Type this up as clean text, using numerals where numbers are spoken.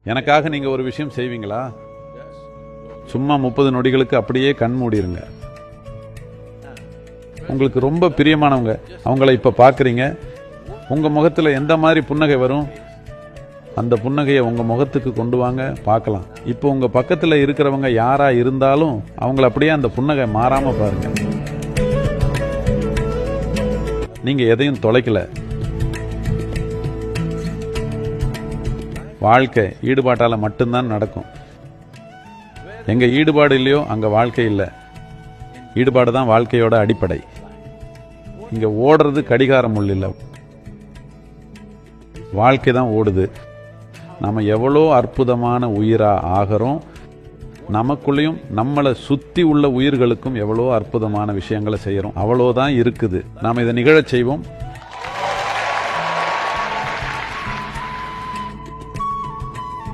எனக்காக நீங்க ஒரு விஷயம் செய்வீங்களா? சும்மா 30 நொடிகளுக்கு அப்படியே கண் மூடிருங்க. உங்களுக்கு ரொம்ப பிரியமானவங்க, அவங்கள இப்ப பாக்குறீங்க. உங்க முகத்துல எந்த மாதிரி புன்னகை வரும்? அந்த புன்னகையை உங்க முகத்துக்கு கொண்டு வாங்க, பார்க்கலாம். இப்போ உங்க பக்கத்துல இருக்கிறவங்க யாரா இருந்தாலும் அவங்கள அப்படியே அந்த புன்னகை மாறாம பாருங்க. நீங்க எதையும் தொலைக்கல. வாழ்க்கை ஈடுபாட்டால மட்டும்தான் நடக்கும். எங்க ஈடுபாடு இல்லையோ அங்க வாழ்க்கை இல்லை. ஈடுபாடு தான் வாழ்க்கையோட அடிப்படை. இங்க ஓடுறது கடிகாரம் முள் இல்லை, வாழ்க்கை தான் ஓடுது. நம்ம எவ்வளோ அற்புதமான உயிரா ஆகிறோம், நமக்குள்ளேயும் நம்மளை சுத்தி உள்ள உயிர்களுக்கும் எவ்வளோ அற்புதமான விஷயங்களை செய்யறோம். அவ்வளோதான் இருக்குது. நாம் இதை நிகழச் செய்வோம்.